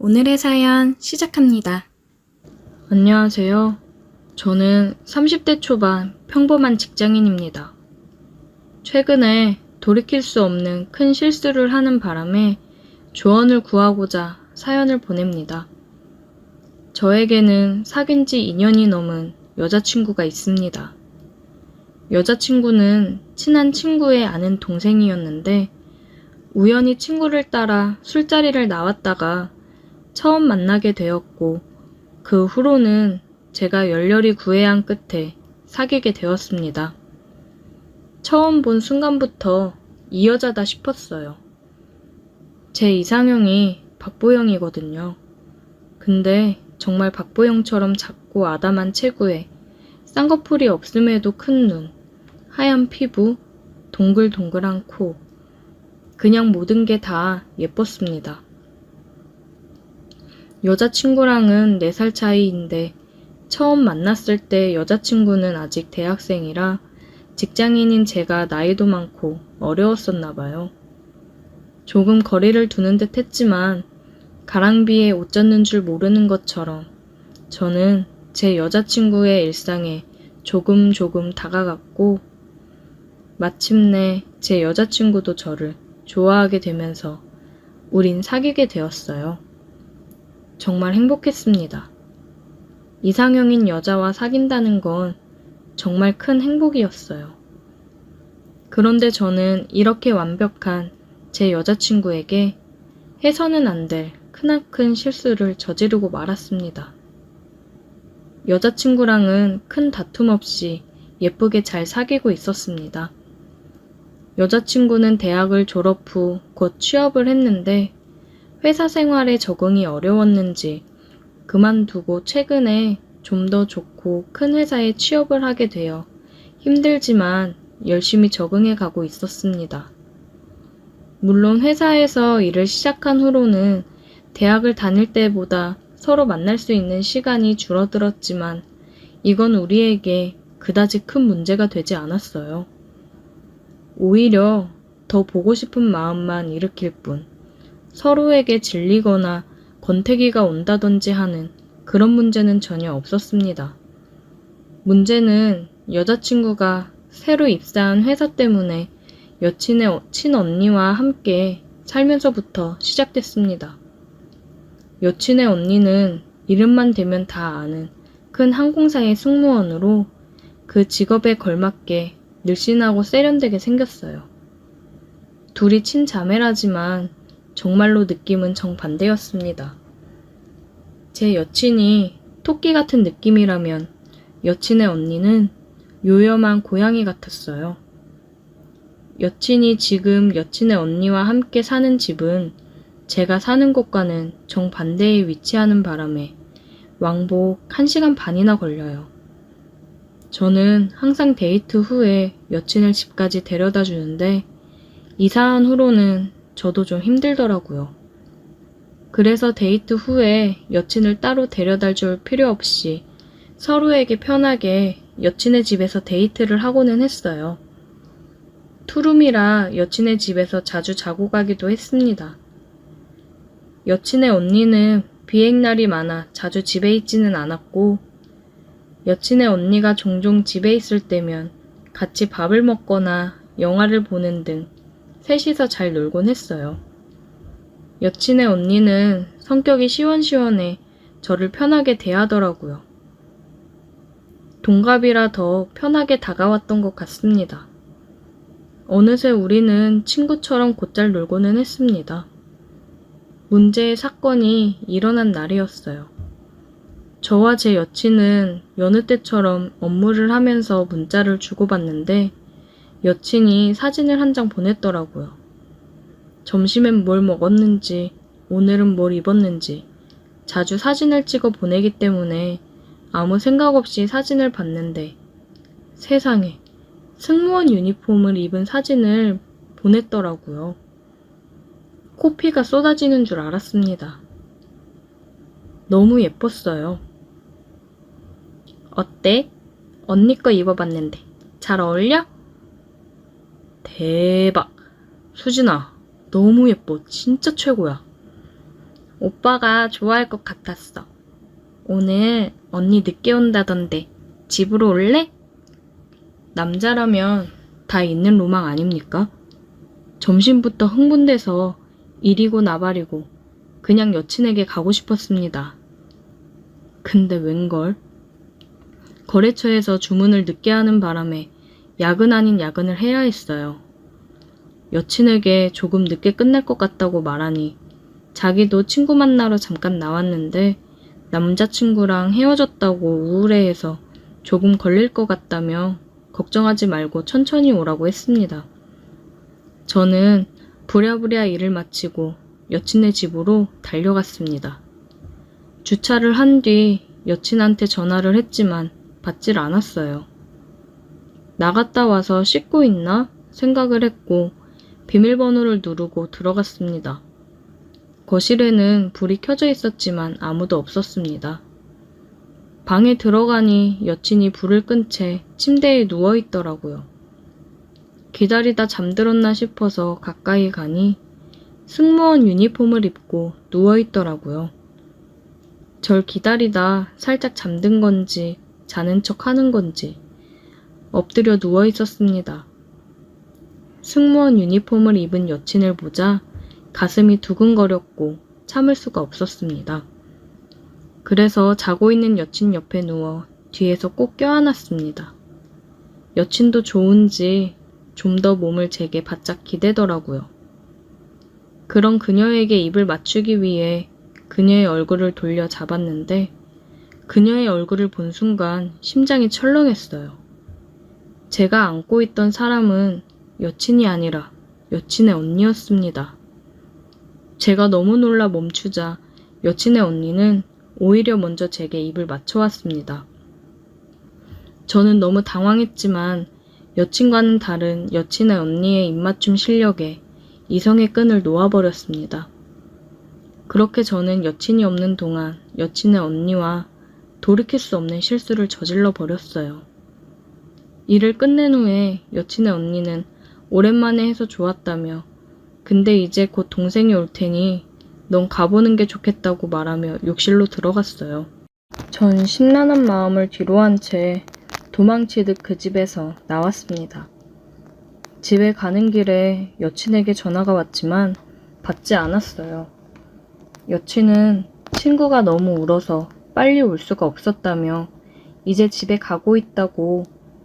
오늘의 사연 시작합니다. 안녕하세요. 저는 30대 초반 평범한 직장인입니다. 최근에 돌이킬 수 없는 큰 실수를 하는 바람에 조언을 구하고자 사연을 보냅니다. 저에게는 사귄 지 2년이 넘은 여자친구가 있습니다. 여자친구는 친한 친구의 아는 동생이었는데 우연히 친구를 따라 술자리를 나왔다가 처음 만나게 되었고 그 후로는 제가 열렬히 구애한 끝에 사귀게 되었습니다. 처음 본 순간부터 이 여자다 싶었어요. 제 이상형이 박보영이거든요. 근데 정말 박보영처럼 작고 아담한 체구에 쌍꺼풀이 없음에도 큰 눈, 하얀 피부, 동글동글한 코, 그냥 모든 게 다 예뻤습니다. 여자친구랑은 4살 차이인데 처음 만났을 때 여자친구는 아직 대학생이라 직장인인 제가 나이도 많고 어려웠었나 봐요. 조금 거리를 두는 듯 했지만 가랑비에 옷 젖는 줄 모르는 것처럼 저는 제 여자친구의 일상에 조금 다가갔고 마침내 제 여자친구도 저를 좋아하게 되면서 우린 사귀게 되었어요. 정말 행복했습니다. 이상형인 여자와 사귄다는 건 정말 큰 행복이었어요. 그런데 저는 이렇게 완벽한 제 여자친구에게 해서는 안 될 크나큰 실수를 저지르고 말았습니다. 여자친구랑은 큰 다툼 없이 예쁘게 잘 사귀고 있었습니다. 여자친구는 대학을 졸업 후 곧 취업을 했는데 회사 생활에 적응이 어려웠는지 그만두고 최근에 좀 더 좋고 큰 회사에 취업을 하게 되어 힘들지만 열심히 적응해 가고 있었습니다. 물론 회사에서 일을 시작한 후로는 대학을 다닐 때보다 서로 만날 수 있는 시간이 줄어들었지만 이건 우리에게 그다지 큰 문제가 되지 않았어요. 오히려 더 보고 싶은 마음만 일으킬 뿐 서로에게 질리거나 권태기가 온다든지 하는 그런 문제는 전혀 없었습니다. 문제는 여자친구가 새로 입사한 회사 때문에 여친의 친언니와 함께 살면서부터 시작됐습니다. 여친의 언니는 이름만 대면 다 아는 큰 항공사의 승무원으로 그 직업에 걸맞게 늘씬하고 세련되게 생겼어요. 둘이 친자매라지만 정말로 느낌은 정반대였습니다. 제 여친이 토끼 같은 느낌이라면 여친의 언니는 요염한 고양이 같았어요. 여친이 지금 여친의 언니와 함께 사는 집은 제가 사는 곳과는 정반대에 위치하는 바람에 왕복 1시간 반이나 걸려요. 저는 항상 데이트 후에 여친을 집까지 데려다 주는데 이사한 후로는 저도 좀 힘들더라고요. 그래서 데이트 후에 여친을 따로 데려다 줄 필요 없이 서로에게 편하게 여친의 집에서 데이트를 하고는 했어요. 투룸이라 여친의 집에서 자주 자고 가기도 했습니다. 여친의 언니는 비행날이 많아 자주 집에 있지는 않았고 여친의 언니가 종종 집에 있을 때면 같이 밥을 먹거나 영화를 보는 등 셋이서 잘 놀곤 했어요. 여친의 언니는 성격이 시원시원해 저를 편하게 대하더라고요. 동갑이라 더 편하게 다가왔던 것 같습니다. 어느새 우리는 친구처럼 곧잘 놀고는 했습니다. 문제의 사건이 일어난 날이었어요. 저와 제 여친은 여느 때처럼 업무를 하면서 문자를 주고받는데 여친이 사진을 한 장 보냈더라고요. 점심엔 뭘 먹었는지, 오늘은 뭘 입었는지 자주 사진을 찍어 보내기 때문에 아무 생각 없이 사진을 봤는데 세상에 승무원 유니폼을 입은 사진을 보냈더라고요. 코피가 쏟아지는 줄 알았습니다. 너무 예뻤어요. 어때? 언니 거 입어봤는데 잘 어울려? 대박! 수진아, 너무 예뻐. 진짜 최고야. 오빠가 좋아할 것 같았어. 오늘 언니 늦게 온다던데 집으로 올래? 남자라면 다 있는 로망 아닙니까? 점심부터 흥분돼서 이리고 나발이고 그냥 여친에게 가고 싶었습니다. 근데 웬걸? 거래처에서 주문을 늦게 하는 바람에 야근 아닌 야근을 해야 했어요. 여친에게 조금 늦게 끝날 것 같다고 말하니 자기도 친구 만나러 잠깐 나왔는데 남자친구랑 헤어졌다고 우울해해서 조금 걸릴 것 같다며 걱정하지 말고 천천히 오라고 했습니다. 저는 부랴부랴 일을 마치고 여친의 집으로 달려갔습니다. 주차를 한 뒤 여친한테 전화를 했지만 받질 않았어요. 나갔다 와서 씻고 있나 생각을 했고 비밀번호를 누르고 들어갔습니다. 거실에는 불이 켜져 있었지만 아무도 없었습니다. 방에 들어가니 여친이 불을 끈 채 침대에 누워 있더라고요. 기다리다 잠들었나 싶어서 가까이 가니 승무원 유니폼을 입고 누워 있더라고요. 절 기다리다 살짝 잠든 건지 자는 척 하는 건지 엎드려 누워 있었습니다. 승무원 유니폼을 입은 여친을 보자 가슴이 두근거렸고 참을 수가 없었습니다. 그래서 자고 있는 여친 옆에 누워 뒤에서 꼭 껴안았습니다. 여친도 좋은지 좀 더 몸을 제게 바짝 기대더라고요. 그런 그녀에게 입을 맞추기 위해 그녀의 얼굴을 돌려 잡았는데 그녀의 얼굴을 본 순간 심장이 철렁했어요. 제가 안고 있던 사람은 여친이 아니라 여친의 언니였습니다. 제가 너무 놀라 멈추자 여친의 언니는 오히려 먼저 제게 입을 맞춰왔습니다. 저는 너무 당황했지만 여친과는 다른 여친의 언니의 입맞춤 실력에 이성의 끈을 놓아버렸습니다. 그렇게 저는 여친이 없는 동안 여친의 언니와 돌이킬 수 없는 실수를 저질러 버렸어요. 일을 끝낸 후에 여친의 언니는 오랜만에 해서 좋았다며 근데 이제 곧 동생이 올 테니 넌 가보는 게 좋겠다고 말하며 욕실로 들어갔어요. 전 심란한 마음을 뒤로한 채 도망치듯 그 집에서 나왔습니다. 집에 가는 길에 여친에게 전화가 왔지만 받지 않았어요. 여친은 친구가 너무 울어서 빨리 올 수가 없었다며 이제 집에 가고 있다고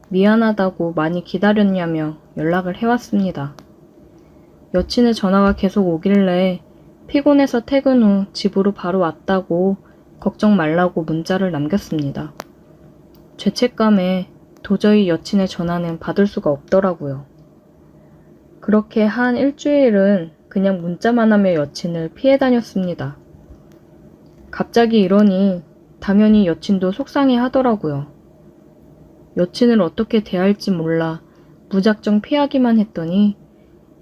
미안하다고 많이 기다렸냐며 연락을 해왔습니다. 여친의 전화가 계속 오길래 피곤해서 퇴근 후 집으로 바로 왔다고 걱정 말라고 문자를 남겼습니다. 죄책감에 도저히 여친의 전화는 받을 수가 없더라고요. 그렇게 한 일주일은 그냥 문자만 하며 여친을 피해 다녔습니다. 갑자기 이러니 당연히 여친도 속상해 하더라고요. 여친을 어떻게 대할지 몰라 무작정 피하기만 했더니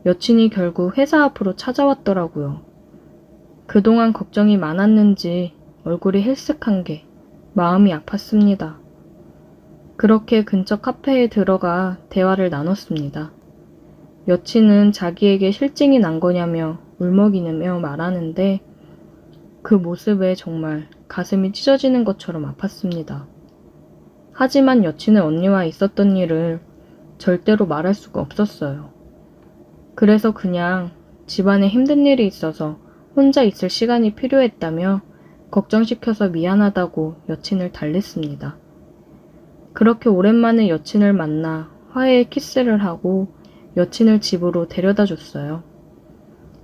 여친이 결국 회사 앞으로 찾아왔더라고요. 그동안 걱정이 많았는지 얼굴이 헬쓱한 게 마음이 아팠습니다. 그렇게 근처 카페에 들어가 대화를 나눴습니다. 여친은 자기에게 실증이 난 거냐며 울먹이며 말하는데 그 모습에 정말 가슴이 찢어지는 것처럼 아팠습니다. 하지만 여친의 언니와 있었던 일을 절대로 말할 수가 없었어요. 그래서 그냥 집안에 힘든 일이 있어서 혼자 있을 시간이 필요했다며 걱정시켜서 미안하다고 여친을 달랬습니다. 그렇게 오랜만에 여친을 만나 화해의 키스를 하고 여친을 집으로 데려다 줬어요.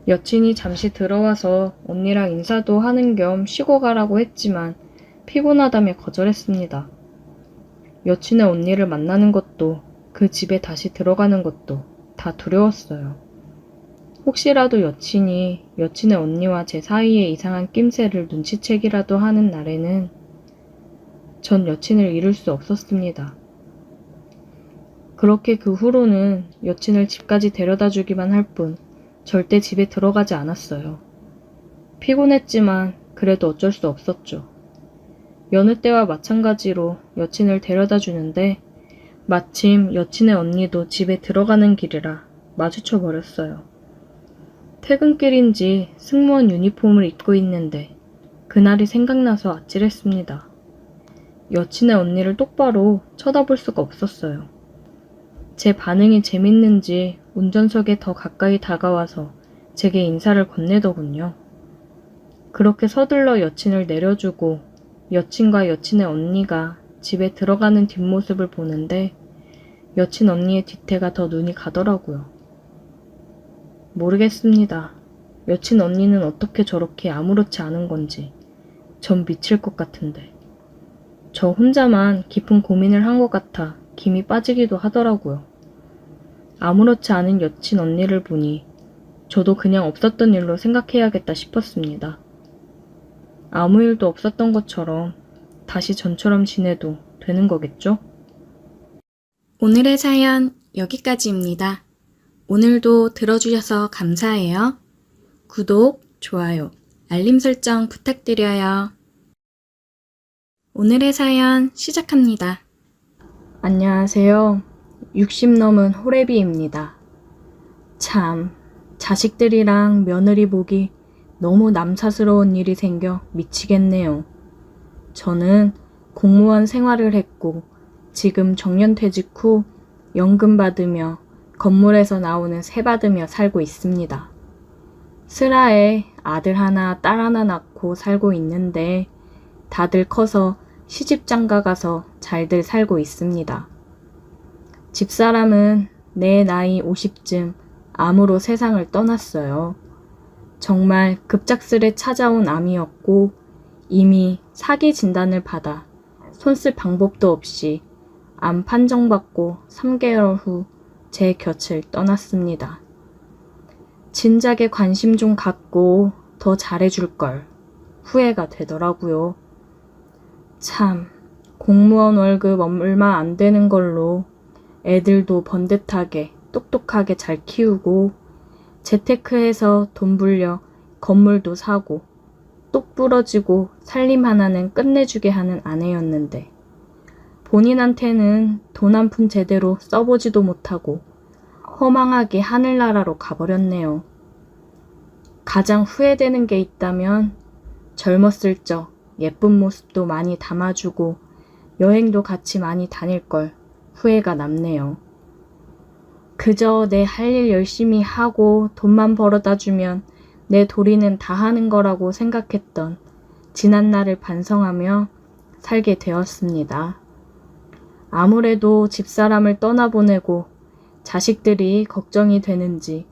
여친이 잠시 들어와서 언니랑 인사도 하는 겸 쉬고 가라고 했지만 피곤하다며 거절했습니다. 여친의 언니를 만나는 것도 그 집에 다시 들어가는 것도 다 두려웠어요. 혹시라도 여친이 여친의 언니와 제 사이에 이상한 낌새를 눈치채기라도 하는 날에는 전 여친을 잃을 수 없었습니다. 그렇게 그 후로는 여친을 집까지 데려다 주기만 할 뿐 절대 집에 들어가지 않았어요. 피곤했지만 그래도 어쩔 수 없었죠. 여느 때와 마찬가지로 여친을 데려다 주는데 마침 여친의 언니도 집에 들어가는 길이라 마주쳐 버렸어요. 퇴근길인지 승무원 유니폼을 입고 있는데 그날이 생각나서 아찔했습니다. 여친의 언니를 똑바로 쳐다볼 수가 없었어요. 제 반응이 재밌는지 운전석에 더 가까이 다가와서 제게 인사를 건네더군요. 그렇게 서둘러 여친을 내려주고 여친과 여친의 언니가 집에 들어가는 뒷모습을 보는데 여친 언니의 뒤태가 더 눈이 가더라고요. 모르겠습니다. 여친 언니는 어떻게 저렇게 아무렇지 않은 건지 전 미칠 것 같은데. 저 혼자만 깊은 고민을 한 것 같아 김이 빠지기도 하더라고요. 아무렇지 않은 여친 언니를 보니 저도 그냥 없었던 일로 생각해야겠다 싶었습니다. 아무 일도 없었던 것처럼 다시 전처럼 지내도 되는 거겠죠? 오늘의 사연 여기까지입니다. 오늘도 들어주셔서 감사해요. 구독, 좋아요, 알림 설정 부탁드려요. 오늘의 사연 시작합니다. 안녕하세요. 60 넘은 호래비입니다. 참, 자식들이랑 며느리 보기 너무 남사스러운 일이 생겨 미치겠네요. 저는 공무원 생활을 했고 지금 정년퇴직 후 연금 받으며 건물에서 나오는 세 받으며 살고 있습니다. 슬하에 아들 하나, 딸 하나 낳고 살고 있는데 다들 커서 시집장가 가서 잘들 살고 있습니다. 집사람은 내 나이 50쯤 암으로 세상을 떠났어요. 정말 급작스레 찾아온 암이었고 이미 사기 진단을 받아 손 쓸 방법도 없이 암 판정받고 3개월 후 제 곁을 떠났습니다. 진작에 관심 좀 갖고 더 잘해줄 걸 후회가 되더라고요. 참, 공무원 월급 얼마 안 되는 걸로 애들도 번듯하게 똑똑하게 잘 키우고 재테크해서 돈 불려 건물도 사고 똑 부러지고 살림 하나는 끝내주게 하는 아내였는데 본인한테는 돈 한 푼 제대로 써보지도 못하고 허망하게 하늘나라로 가버렸네요. 가장 후회되는 게 있다면 젊었을 적 예쁜 모습도 많이 담아주고 여행도 같이 많이 다닐 걸 후회가 남네요. 그저 내 할 일 열심히 하고 돈만 벌어다 주면 내 도리는 다 하는 거라고 생각했던 지난 날을 반성하며 살게 되었습니다. 아무래도 집사람을 떠나보내고 자식들이 걱정이 되는지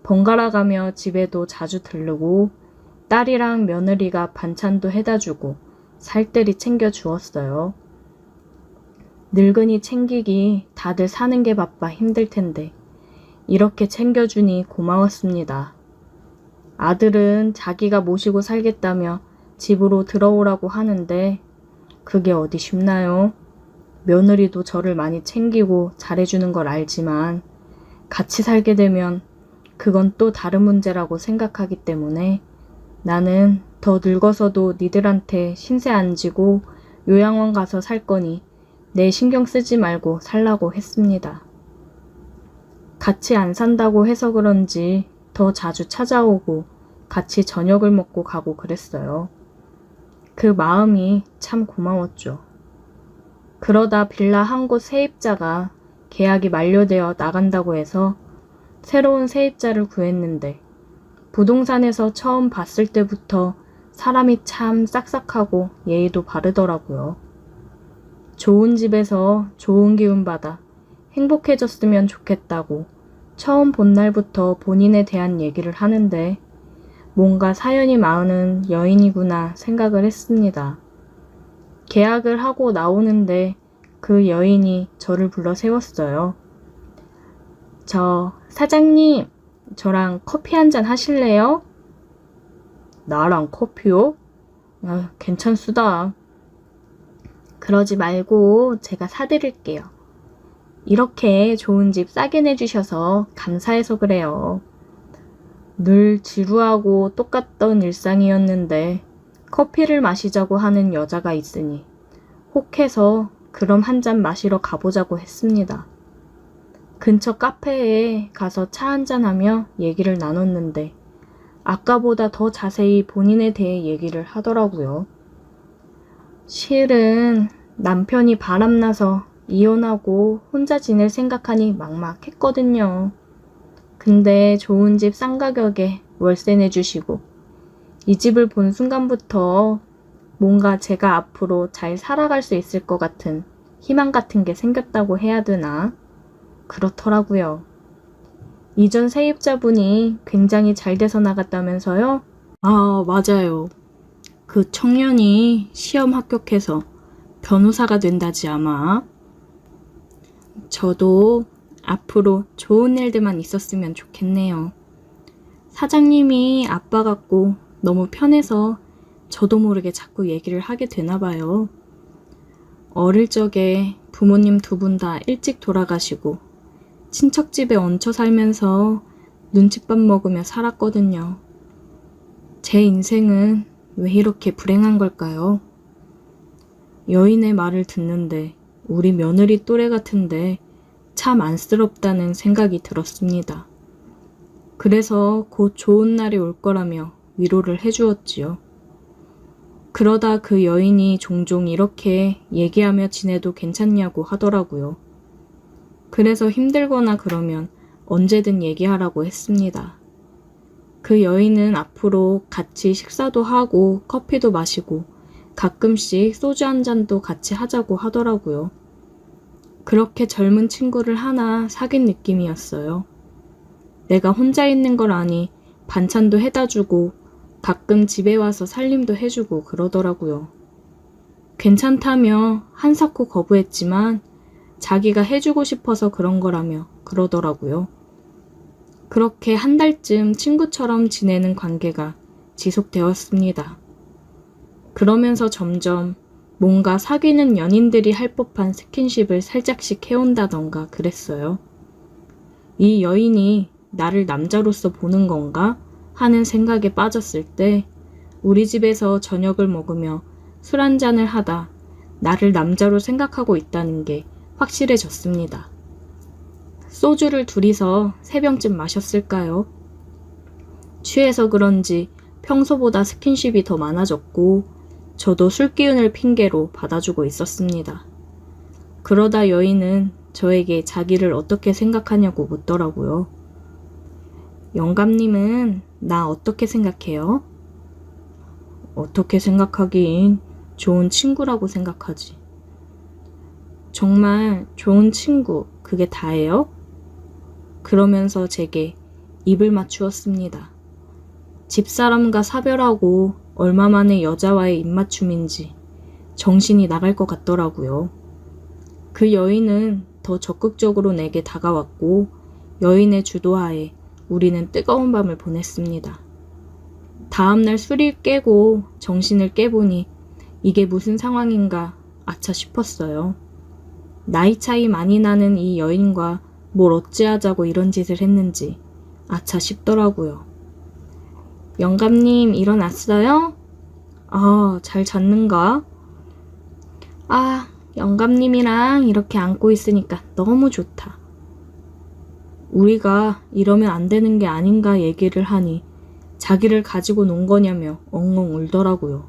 번갈아가며 집에도 자주 들르고 딸이랑 며느리가 반찬도 해다 주고 살뜰히 챙겨주었어요. 늙은이 챙기기 다들 사는 게 바빠 힘들 텐데 이렇게 챙겨주니 고마웠습니다. 아들은 자기가 모시고 살겠다며 집으로 들어오라고 하는데 그게 어디 쉽나요? 며느리도 저를 많이 챙기고 잘해주는 걸 알지만 같이 살게 되면 그건 또 다른 문제라고 생각하기 때문에 나는 더 늙어서도 니들한테 신세 안 지고 요양원 가서 살 거니 내 신경 쓰지 말고 살라고 했습니다. 같이 안 산다고 해서 그런지 더 자주 찾아오고 같이 저녁을 먹고 가고 그랬어요. 그 마음이 참 고마웠죠. 그러다 빌라 한 곳 세입자가 계약이 만료되어 나간다고 해서 새로운 세입자를 구했는데 부동산에서 처음 봤을 때부터 사람이 참 싹싹하고 예의도 바르더라고요. 좋은 집에서 좋은 기운 받아 행복해졌으면 좋겠다고 처음 본 날부터 본인에 대한 얘기를 하는데 뭔가 사연이 많은 여인이구나 생각을 했습니다. 계약을 하고 나오는데 그 여인이 저를 불러 세웠어요. 저 사장님, 저랑 커피 한잔 하실래요? 나랑 커피요? 괜찮수다. 그러지 말고 제가 사드릴게요. 이렇게 좋은 집 싸게 내주셔서 감사해서 그래요. 늘 지루하고 똑같던 일상이었는데 커피를 마시자고 하는 여자가 있으니 혹해서 그럼 한 잔 마시러 가보자고 했습니다. 근처 카페에 가서 차 한잔하며 얘기를 나눴는데 아까보다 더 자세히 본인에 대해 얘기를 하더라고요. 실은 남편이 바람나서 이혼하고 혼자 지낼 생각하니 막막했거든요. 근데 좋은 집 싼 가격에 월세 내주시고 이 집을 본 순간부터 뭔가 제가 앞으로 잘 살아갈 수 있을 것 같은 희망 같은 게 생겼다고 해야 되나? 그렇더라고요. 이전 세입자분이 굉장히 잘 돼서 나갔다면서요? 아, 맞아요. 그 청년이 시험 합격해서 변호사가 된다지 아마. 저도 앞으로 좋은 일들만 있었으면 좋겠네요. 사장님이 아빠 같고 너무 편해서 저도 모르게 자꾸 얘기를 하게 되나 봐요. 어릴 적에 부모님 두 분 다 일찍 돌아가시고 친척집에 얹혀 살면서 눈칫밥 먹으며 살았거든요. 제 인생은 왜 이렇게 불행한 걸까요? 여인의 말을 듣는데 우리 며느리 또래 같은데 참 안쓰럽다는 생각이 들었습니다. 그래서 곧 좋은 날이 올 거라며 위로를 해주었지요. 그러다 그 여인이 종종 이렇게 얘기하며 지내도 괜찮냐고 하더라고요. 그래서 힘들거나 그러면 언제든 얘기하라고 했습니다. 그 여인은 앞으로 같이 식사도 하고 커피도 마시고 가끔씩 소주 한 잔도 같이 하자고 하더라고요. 그렇게 젊은 친구를 하나 사귄 느낌이었어요. 내가 혼자 있는 걸 아니 반찬도 해다 주고 가끔 집에 와서 살림도 해주고 그러더라고요. 괜찮다며 한사코 거부했지만 자기가 해주고 싶어서 그런 거라며 그러더라고요. 그렇게 한 달쯤 친구처럼 지내는 관계가 지속되었습니다. 그러면서 점점 뭔가 사귀는 연인들이 할 법한 스킨십을 살짝씩 해온다던가 그랬어요. 이 여인이 나를 남자로서 보는 건가 하는 생각에 빠졌을 때 우리 집에서 저녁을 먹으며 술 한잔을 하다 나를 남자로 생각하고 있다는 게 확실해졌습니다. 소주를 둘이서 3병쯤 마셨을까요? 취해서 그런지 평소보다 스킨십이 더 많아졌고 저도 술 기운을 핑계로 받아주고 있었습니다. 그러다 여인은 저에게 자기를 어떻게 생각하냐고 묻더라고요. 영감님은 나 어떻게 생각해요? 어떻게 생각하긴 좋은 친구라고 생각하지. 정말 좋은 친구, 그게 다예요? 그러면서 제게 입을 맞추었습니다. 집사람과 사별하고 얼마 만에 여자와의 입맞춤인지 정신이 나갈 것 같더라고요. 그 여인은 더 적극적으로 내게 다가왔고 여인의 주도하에 우리는 뜨거운 밤을 보냈습니다. 다음날 술이 깨고 정신을 깨보니 이게 무슨 상황인가 아차 싶었어요. 나이 차이 많이 나는 이 여인과 뭘 어찌하자고 이런 짓을 했는지 아차 싶더라고요. 영감님 일어났어요? 잘 잤는가? 영감님이랑 이렇게 안고 있으니까 너무 좋다. 우리가 이러면 안 되는 게 아닌가 얘기를 하니 자기를 가지고 논 거냐며 엉엉 울더라고요.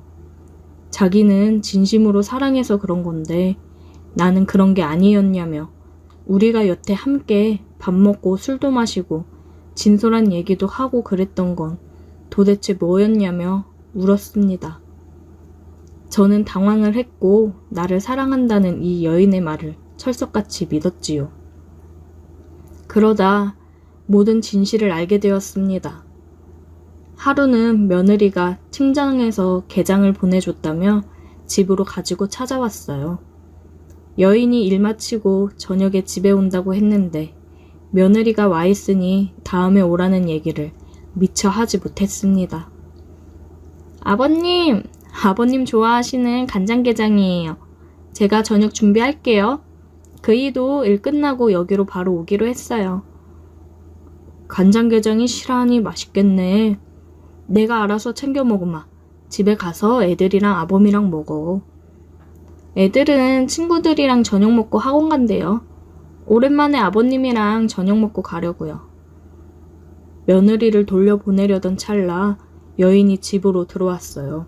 자기는 진심으로 사랑해서 그런 건데 나는 그런 게 아니었냐며 우리가 여태 함께 밥 먹고 술도 마시고 진솔한 얘기도 하고 그랬던 건 도대체 뭐였냐며 울었습니다. 저는 당황을 했고 나를 사랑한다는 이 여인의 말을 철석같이 믿었지요. 그러다 모든 진실을 알게 되었습니다. 하루는 며느리가 친정에서 게장을 보내줬다며 집으로 가지고 찾아왔어요. 여인이 일 마치고 저녁에 집에 온다고 했는데 며느리가 와 있으니 다음에 오라는 얘기를 미처 하지 못했습니다. 아버님 좋아하시는 간장게장이에요. 제가 저녁 준비할게요. 그이도 일 끝나고 여기로 바로 오기로 했어요. 간장게장이 실하니 맛있겠네. 내가 알아서 챙겨 먹으마. 집에 가서 애들이랑 아범이랑 먹어. 애들은 친구들이랑 저녁 먹고 학원 간대요. 오랜만에 아버님이랑 저녁 먹고 가려고요. 며느리를 돌려보내려던 찰나 여인이 집으로 들어왔어요.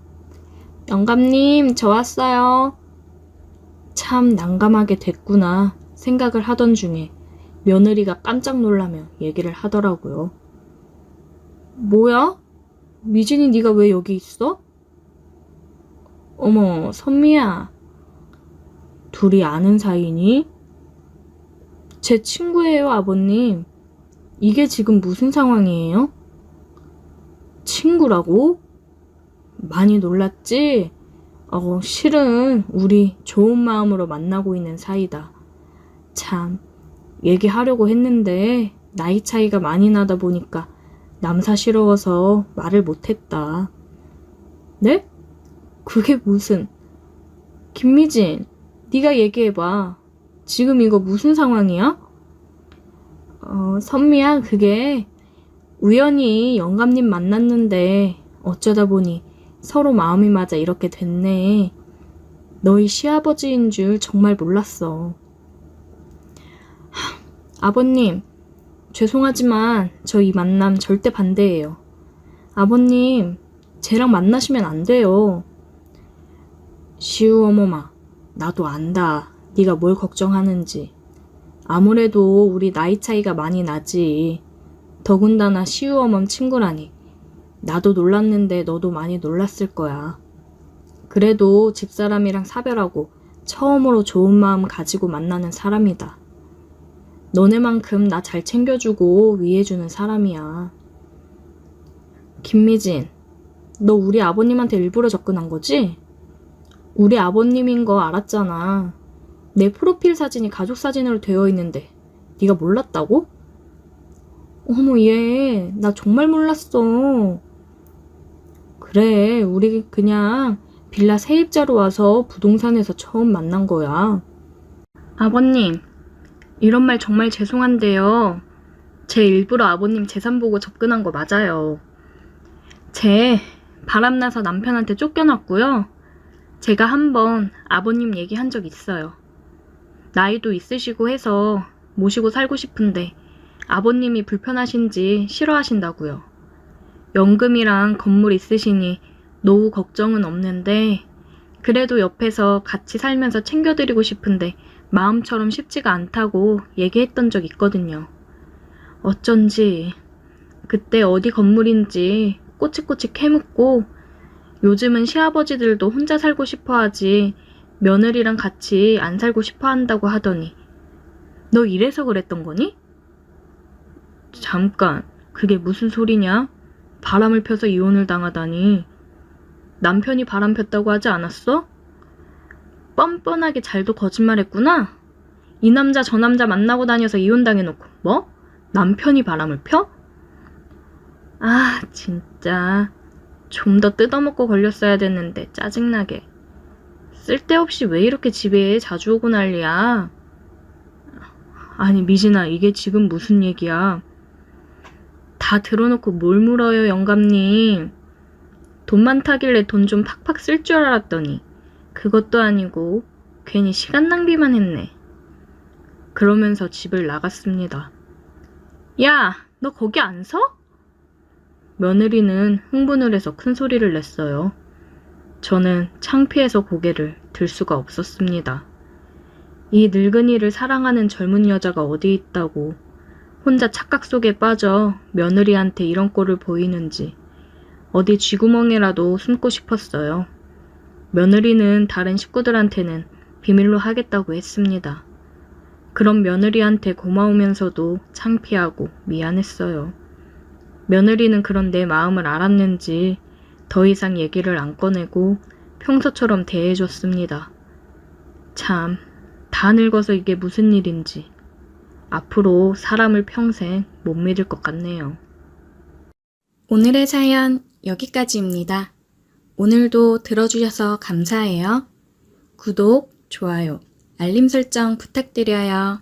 영감님, 저 왔어요. 참 난감하게 됐구나 생각을 하던 중에 며느리가 깜짝 놀라며 얘기를 하더라고요. 뭐야? 미진이 네가 왜 여기 있어? 어머, 선미야. 둘이 아는 사이니? 제 친구예요, 아버님. 이게 지금 무슨 상황이에요? 친구라고? 많이 놀랐지? 실은 우리 좋은 마음으로 만나고 있는 사이다. 참, 얘기하려고 했는데 나이 차이가 많이 나다 보니까 남사스러워서 말을 못했다. 네? 그게 무슨... 김미진, 네가 얘기해봐. 지금 이거 무슨 상황이야? 선미야, 그게 우연히 영감님 만났는데 어쩌다 보니 서로 마음이 맞아 이렇게 됐네. 너희 시아버지인 줄 정말 몰랐어. 아버님, 죄송하지만 저 이 만남 절대 반대예요. 아버님, 쟤랑 만나시면 안 돼요. 시우 어머마, 나도 안다. 네가 뭘 걱정하는지. 아무래도 우리 나이 차이가 많이 나지. 더군다나 시우 어멈 친구라니. 나도 놀랐는데 너도 많이 놀랐을 거야. 그래도 집사람이랑 사별하고 처음으로 좋은 마음 가지고 만나는 사람이다. 너네만큼 나 잘 챙겨주고 위해주는 사람이야. 김미진, 너 우리 아버님한테 일부러 접근한 거지? 우리 아버님인 거 알았잖아. 내 프로필 사진이 가족 사진으로 되어 있는데 네가 몰랐다고? 어머, 얘, 나 정말 몰랐어. 그래, 우리 그냥 빌라 세입자로 와서 부동산에서 처음 만난 거야. 아버님, 이런 말 정말 죄송한데요. 제 일부러 아버님 재산 보고 접근한 거 맞아요. 쟤 바람나서 남편한테 쫓겨났고요. 제가 한번 아버님 얘기한 적 있어요. 나이도 있으시고 해서 모시고 살고 싶은데 아버님이 불편하신지 싫어하신다고요. 연금이랑 건물 있으시니 노후 걱정은 없는데 그래도 옆에서 같이 살면서 챙겨드리고 싶은데 마음처럼 쉽지가 않다고 얘기했던 적 있거든요. 어쩐지 그때 어디 건물인지 꼬치꼬치 캐묻고 요즘은 시아버지들도 혼자 살고 싶어 하지 며느리랑 같이 안 살고 싶어 한다고 하더니 너 이래서 그랬던 거니? 잠깐, 그게 무슨 소리냐? 바람을 펴서 이혼을 당하다니. 남편이 바람 폈다고 하지 않았어? 뻔뻔하게 잘도 거짓말했구나. 이 남자 저 남자 만나고 다녀서 이혼당해놓고 뭐? 남편이 바람을 펴? 아, 진짜 좀 더 뜯어먹고 걸렸어야 됐는데 짜증나게. 쓸데없이 왜 이렇게 집에 자주 오고 난리야? 아니 미진아, 이게 지금 무슨 얘기야? 다 들어놓고 뭘 물어요, 영감님. 돈 많다길래 돈 좀 팍팍 쓸 줄 알았더니 그것도 아니고 괜히 시간 낭비만 했네. 그러면서 집을 나갔습니다. 야, 너 거기 안 서? 며느리는 흥분을 해서 큰 소리를 냈어요. 저는 창피해서 고개를 들 수가 없었습니다. 이 늙은이를 사랑하는 젊은 여자가 어디 있다고 혼자 착각 속에 빠져 며느리한테 이런 꼴을 보이는지 어디 쥐구멍이라도 숨고 싶었어요. 며느리는 다른 식구들한테는 비밀로 하겠다고 했습니다. 그럼 며느리한테 고마우면서도 창피하고 미안했어요. 며느리는 그런 내 마음을 알았는지 더 이상 얘기를 안 꺼내고 평소처럼 대해줬습니다. 참, 다 늙어서 이게 무슨 일인지 앞으로 사람을 평생 못 믿을 것 같네요. 오늘의 사연 여기까지입니다. 오늘도 들어주셔서 감사해요. 구독, 좋아요, 알림 설정 부탁드려요.